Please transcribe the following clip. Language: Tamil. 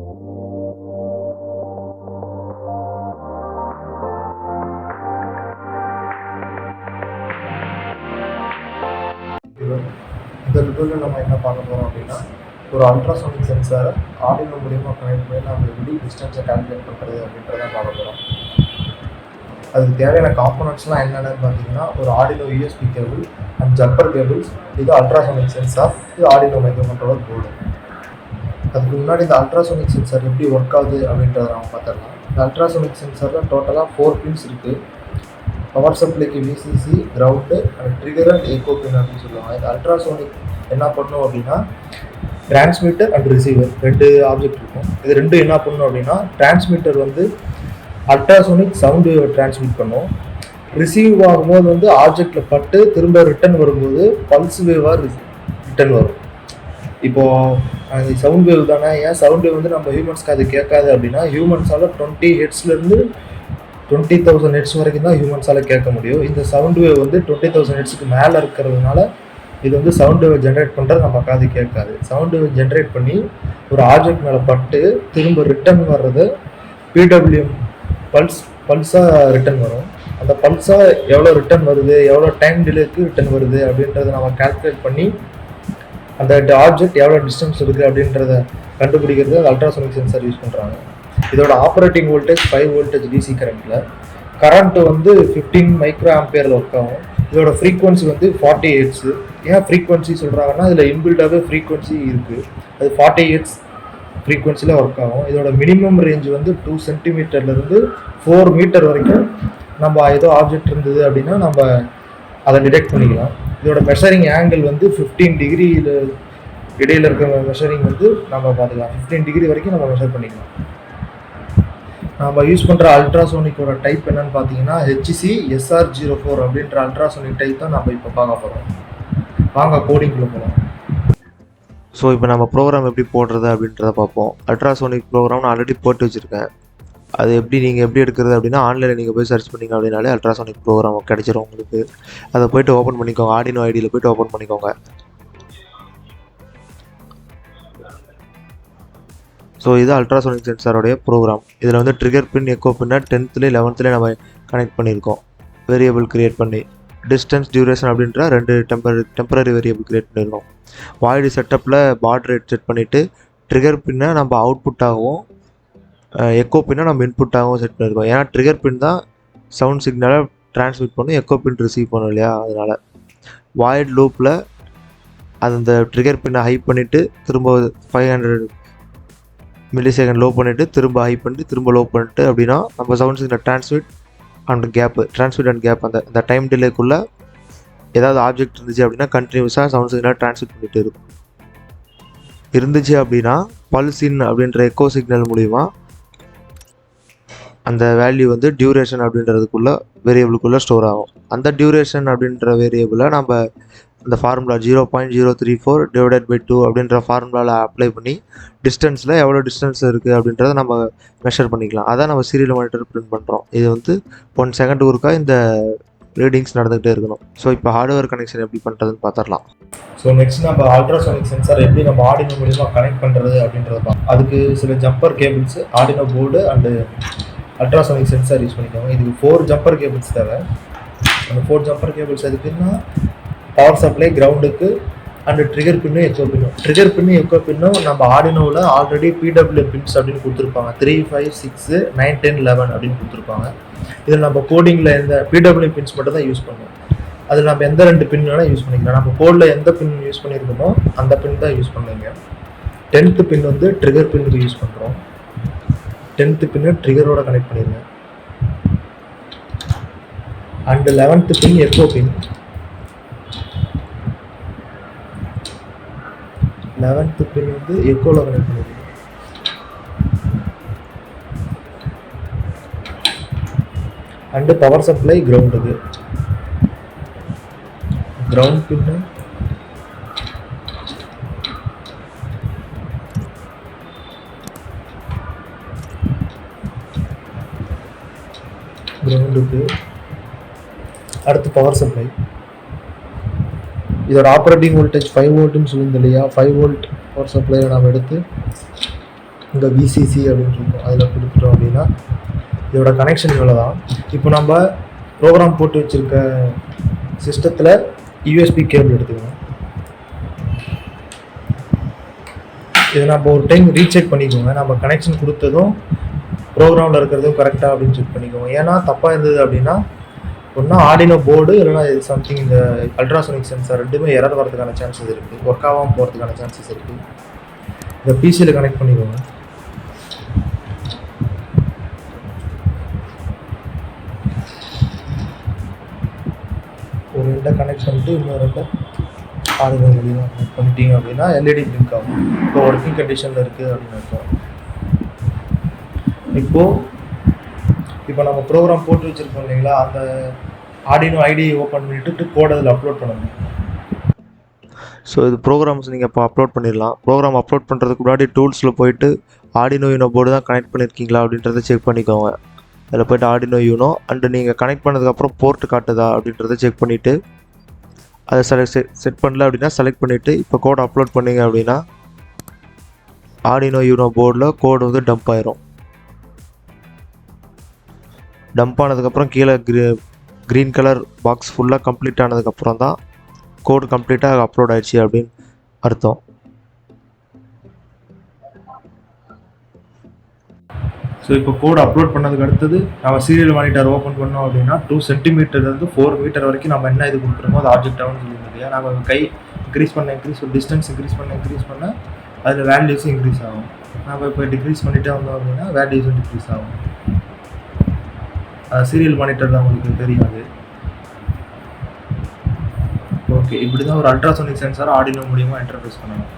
இந்த வீடியோவில் நம்ம என்ன பார்க்க போகிறோம் அப்படின்னா, ஒரு அல்ட்ராசோனிக் சென்சாரை ஆர்டினோ மூலியமாக கனெக்ட் பண்ணி நம்ம எப்படி டிஸ்டன்ஸை கால்குலேட் பண்ணுறது அப்படின்றத பார்க்க போகிறோம். அதுக்கு தேவையான காம்போனன்ட்ஸ்லாம் என்னென்னு பார்த்தீங்கன்னா, ஒரு Arduino USB cable and Jabbar cables, இது அல்ட்ராசோனிக் சென்சார், இது ஆர்டினோ மைக்ரோகண்ட்ரோலர் போர்டு. அதுக்கு முன்னாடி இந்த அல்ட்ராசோனிக் சென்சார் எப்படி ஒர்க் ஆகுது அப்படின்றத நம்ம பார்த்துடலாம். இந்த அல்ட்ராசோனிக் சென்சாரில் டோட்டலாக 4 பின்ஸ் இருக்குது. பவர் சப்ளைக்கு VCC, ground and trigger and echo pin அப்படின்னு சொல்லுவாங்க. இந்த அல்ட்ராசோனிக் என்ன பண்ணும் அப்படின்னா, டிரான்ஸ்மிட்டர் அண்ட் ரிசீவர் 2 ஆப்ஜெக்ட் இருக்கும். இது ரெண்டும் என்ன பண்ணும் அப்படின்னா, டிரான்ஸ்மிட்டர் வந்து அல்ட்ராசோனிக் சவுண்ட் வேவை டிரான்ஸ்மிட் பண்ணும். ரிசீவ் ஆகும்போது ஆப்ஜெக்டில் பட்டு திரும்ப ரிட்டன் வரும்போது பல்ஸ் வேவாக ரிட்டன் வரும். இப்போது சவுண்ட் வேவ் தானே, ஏன் சவுண்ட் வேவ் நம்ம ஹியூமன்ஸ்க்கு அது கேட்காது அப்படின்னா, ஹியூமன்ஸால் 20 ஹெர்ட்ஸ்லேருந்து 20,000 ஹெர்ட்ஸ் வரைக்கும் தான் ஹியூமன்ஸால் கேட்க முடியும். இந்த சவுண்ட் வேவ் 20,000 ஹெர்ட்ஸுக்கு மேலே இருக்கிறதுனால இது சவுண்ட் வேவ் ஜென்ரேட் பண்ணுறது நம்ம காது கேட்காது. சவுண்ட் வேவ் ஜென்ரேட் பண்ணி ஒரு ஆப்ஜெக்ட் மேலே பட்டு திரும்ப ரிட்டன் வர்றது பிடபிள்யூஎம் பல்ஸாக ரிட்டன் வரும். அந்த பல்ஸாக எவ்வளோ ரிட்டன் வருது, எவ்வளோ டைம் டிலேக்கு ரிட்டன் வருது அப்படின்றத நம்ம கால்குலேட் பண்ணி அந்த ஆப்ஜெக்ட் எவ்வளோ டிஸ்டன்ஸ் இருக்குது அப்படின்றத கண்டுபிடிக்கிறது அல்ட்ராசோனிக் சென்சார் யூஸ் பண்ணுறாங்க. இதோட ஆப்ரேட்டிங் வோல்டேஜ் 5 வோல்டேஜ் டிசி கரண்ட்டில், கரண்ட்டு 15 மைக்ரோ ஆம்பியரில் ஒர்க் ஆகும். இதோட ஃப்ரீக்வன்சி 40 ஹெர்ட்ஸு. ஏன் ஃப்ரீக்வன்சி சொல்கிறாங்கன்னா, இதில் இன்பில்டாகவே ஃப்ரீக்வன்சி இருக்குது. அது 40 ஹெர்ட்ஸ் ஃப்ரீக்வன்சியில் ஒர்க் ஆகும். இதோட மினிமம் ரேஞ்ச் 2 சென்டிமீட்டர்லேருந்து 4 மீட்டர் வரைக்கும் நம்ம ஏதோ ஆப்ஜெக்ட் இருந்தது அப்படின்னா நம்ம அதை டிடெக்ட் பண்ணிக்கலாம். இதோட மெஷரிங் ஆங்கிள் 15 டிகிரியில் இடையில் இருக்கிற மெஷரிங் நம்ம பார்த்துக்கலாம். 15 டிகிரி வரைக்கும் நம்ம மெஷர் பண்ணிக்கலாம். நம்ம யூஸ் பண்ணுற அல்ட்ராசோனிக்கோட டைப் என்னன்னு பார்த்தீங்கன்னா, HC-SR04 அப்படின்ற அல்ட்ராசோனிக் டைப் தான் நம்ம இப்போ பார்க்க போகிறோம். வாங்க கோடிங்குள்ளே போகலாம். ஸோ இப்போ நம்ம ப்ரோக்ராம் எப்படி போடுறது அப்படின்றத பார்ப்போம். அல்ட்ராசோனிக் ப்ரோக்ராம் நான் ஆல்ரெடி போட்டு வச்சுருக்கேன். அது நீங்கள் எப்படி எடுக்கிறது அப்படின்னா, ஆன்லைனில் நீங்கள் போய் சர்ச் பண்ணிங்க அப்படின்னாலே அல்ட்ராசோனிக் ப்ரோக்ராம் கிடச்சிரும் உங்களுக்கு. அதை போய்ட்டு ஓப்பன் பண்ணிக்கோங்க. ஆர்டினோ ஐடியில் போய்ட்டு ஓப்பன் பண்ணிக்கோங்க. ஸோ இது அல்ட்ராசோனிக் சென்சாரோடைய ப்ரோக்ராம். இதில் ட்ரிகர் பின், எக்கோ பின்னை 10th 11th நம்ம கனெக்ட் பண்ணியிருக்கோம். வேரியபிள் க்ரியேட் பண்ணி டிஸ்டன்ஸ், டியூரேஷன் அப்படின்ற 2 டெம்பரரி வேரியபிள் க்ரியேட் பண்ணியிருக்கோம். வாய்டு செட்டப்பில் பாட் ரேட் செட் பண்ணிவிட்டு, ட்ரிகர் பின்னை நம்ம அவுட்புட்டாகவும் எக்கோ பின்னை நம்ம இன்புட்டாகவும் செட் பண்ணியிருக்கோம். ஏன்னா ட்ரிகர் பின் தான் சவுண்ட் சிக்னலை ட்ரான்ஸ்மிட் பண்ணும், எக்கோ பின் ரிசீவ் பண்ணும் இல்லையா, அதனால் வாய்டு லூப்பில் அந்த ட்ரிகர் பின்னை ஹை பண்ணிவிட்டு திரும்ப 500 மில்லிசெகண்ட் லோ பண்ணிவிட்டு திரும்ப ஹை பண்ணிட்டு திரும்ப லோ பண்ணிட்டு அப்படின்னா நம்ம சவுண்ட் சிக்னல் ட்ரான்ஸ்மிட் அண்ட் கேப் அந்த டைம் டிலேக்குள்ளே ஏதாவது ஆப்ஜெக்ட் இருந்துச்சு அப்படின்னா கண்டினியூஸாக சவுண்ட் சிக்னல் ட்ரான்ஸ்மிட் பண்ணிட்டு இருக்கும். இருந்துச்சு அப்படின்னா பல்ஸ் இன் அப்படின்ற எக்கோ சிக்னல் மூலிமா அந்த வேல்யூ டியூரேஷன் அப்படின்றதுக்குள்ளே வேரியபிளுக்குள்ளே ஸ்டோர் ஆகும். அந்த டியூரேஷன் அப்படின்ற வேரியபிளை நம்ம இந்த ஃபார்முலா 0.034 டிவைடட் பை 2 அப்படின்ற ஃபார்முலாவில் அப்ளை பண்ணி டிஸ்டன்ஸில் எவ்வளோ டிஸ்டன்ஸ் இருக்குது அப்படின்றத நம்ம மெஷர் பண்ணிக்கலாம். அதான் நம்ம சீரியல் மானிட்டர் பிரிண்ட் பண்ணுறோம். இது 1 செகண்ட் ஒருக்கா இந்த ரீடிங்ஸ் நடந்துகிட்டே இருக்கணும். ஸோ இப்போ ஹார்ட்வேர் கனெக்ஷன் எப்படி பண்ணுறதுன்னு பார்த்துடலாம். ஸோ நெக்ஸ்ட் நம்ம அல்ட்ராசோனிக் சென்சார் எப்படி நம்ம ஆர்டினோ மூலியமாக கனெக்ட் பண்ணுறது அப்படின்றத பார்ப்போம். அதுக்கு சில jumper cables, Arduino board and ultrasonic sensor use பண்ணிக்கோங்க. இதுக்கு 4 ஜம்பர் கேபிள்ஸ் தேவை. அந்த 4 ஜம்பர் கேபிள்ஸ் எதுக்குன்னா, பவர் சப்ளை, கிரவுண்டுக்கு அண்டு ட்ரிகர் பின்னும் எக்கோ பின்னும். ட்ரிகர் பின்னும் எக்கோ பின்னும் நம்ம ஆர்டினோவில் ஆல்ரெடி பிடபிள்யூஎம் பின்ஸ் அப்படின்னு கொடுத்துருப்பாங்க. 3, 5, 6, 9, 10, 11 அப்படின்னு கொடுத்துருப்பாங்க. இதில் நம்ம கோடிங்கில் எந்த பிடபிள்யூஎம் பின்ஸ் மட்டும் தான் யூஸ் பண்ணுவோம். அதில் நம்ம எந்த 2 பின் வேணால் யூஸ் பண்ணிக்கலாம். நம்ம கோடில் எந்த பின் யூஸ் பண்ணியிருக்கோமோ அந்த பின் தான் யூஸ் பண்ணுவீங்க. 10th பின் ட்ரிகர் பின்னுக்கு யூஸ் பண்ணுறோம். 10th பின்னு ட்ரிகரோட கனெக்ட் பண்ணிடுங்க. And 11th pin echo pin. 11th pin எக்கோவில் கனெக்ட் பண்ணிடுங்க. அண்டு பவர் சப்ளை கிரவுண்டுக்கு. கிரவுண்ட் பின்னு கிரவுண்டுக்கு. அடுத்து பவர் சப்ளை. இதோட ஆப்ரேட்டிங் வோல்டேஜ் 5 வோல்ட்னு சொல்லியிருந்தோம் இல்லையா, 5 வோல்ட் பவர் சப்ளையை நாம் எடுத்து இங்கே விசிசி அப்படின்னு இருக்கும், அதில் கொடுத்துட்டோம் அப்படின்னா இதோட கனெக்ஷன் இவ்வளோ தான். இப்போ நம்ம ப்ரோக்ராம் போட்டு வச்சுருக்க சிஸ்டத்தில் யூஎஸ்பி கேபிள் எடுத்துக்கணும். இதை நம்ம ஒரு டைம் ரீசெக் பண்ணிக்கோங்க. நம்ம கனெக்ஷன் கொடுத்ததும் ப்ரோக்ராமில் இருக்கிறதும் கரெக்டாக அப்படின்னு செக் பண்ணிக்கோங்க. ஏன்னா தப்பாக இருந்தது அப்படின்னா ஒன்றா ஆர்டினோ போர்டு இல்லைனா சம்திங் இந்த அல்ட்ராசோனிக் சென்சார் ரெண்டுமே எரர் வரதுக்கான சான்சஸ் இருக்குது, ஒர்க் ஆகாமல் போகிறதுக்கான சான்சஸ் இருக்குது. இதை பிசியில் கனெக்ட் பண்ணிக்கோங்க. ஒரு ரெண்டை கனெக்ட் பண்ணிட்டு இன்னொரு ரெண்டை ஆர்டினோ மூலியமாக கனெக்ட் பண்ணிட்டீங்க அப்படின்னா எல்இடி பிளிங்க் ஆகும். இப்போ ஒர்க்கிங் கண்டிஷனில் இருக்குது அப்படின்னு அர்த்தம். இப்போ நம்ம ப்ரோக்ராம் போட்டு வச்சுருக்கோம் இல்லைங்களா, அந்த ஆர்டினோ ஐடியை ஓப்பன் பண்ணிவிட்டு கோட் அதில் அப்லோட் பண்ணணும். ஸோ இது ப்ரோக்ராம்ஸ் நீங்கள் இப்போ அப்லோட் பண்ணிடலாம். ப்ரோக்ராம் அப்லோட் பண்ணுறதுக்கு முன்னாடி டூல்ஸில் போயிட்டு ஆர்டினோ யூனோ போர்டு தான் கனெக்ட் பண்ணியிருக்கீங்களா அப்படின்றத செக் பண்ணிக்கோங்க. அதில் போய்ட்டு ஆர்டினோ யூனோ அண்டு நீங்கள் கனெக்ட் பண்ணதுக்கப்புறம் போர்ட்டு காட்டுதா அப்படின்றத செக் பண்ணிவிட்டு அதை செட் பண்ணல அப்படின்னா செலக்ட் பண்ணிவிட்டு இப்போ கோட் அப்லோட் பண்ணிங்க அப்படின்னா ஆர்டினோ யூனோ போர்டில் கோடு வந்து டம்ப் ஆயிரும். டம்ப் ஆனதுக்கப்புறம் கீழே க்ரீன் கலர் பாக்ஸ் ஃபுல்லாக கம்ப்ளீட் ஆனதுக்கப்புறம் தான் கோடு கம்ப்ளீட்டாக அப்லோட் ஆயிடுச்சு அப்படின்னு அர்த்தம். ஸோ இப்போ கோடு அப்லோட் பண்ணதுக்கு அடுத்தது நம்ம சீரியல் மானிட்டர் ஓப்பன் பண்ணோம் அப்படின்னா 2 சென்டிமீட்டர்லேருந்து 4 மீட்டர் வரைக்கும் நம்ம என்ன இது கொடுக்குறோமோ அது ஆப்ஜெக்ட் ஆகும்னு சொல்லுவோம் இல்லையா. நம்ம கை இன்க்ரீஸ் பண்ண டிஸ்டன்ஸ் இன்க்ரீஸ் பண்ண அதில் வேல்யூஸும் இன்க்ரீஸ் ஆகும். நம்ம இப்போ டிக்ரீஸ் பண்ணிகிட்டே வந்தோம் அப்படின்னா வேல்யூஸும் டிக்ரீஸ் ஆகும். சீரியல் மானிட்டர் தான் உங்களுக்கு தெரியாது. ஓகே, இப்படி தான் ஒரு அல்ட்ராசோனிக் சென்சார் ஆர்டினோ மூலியமாக இன்டர்ஃபேஸ் பண்ணணும்.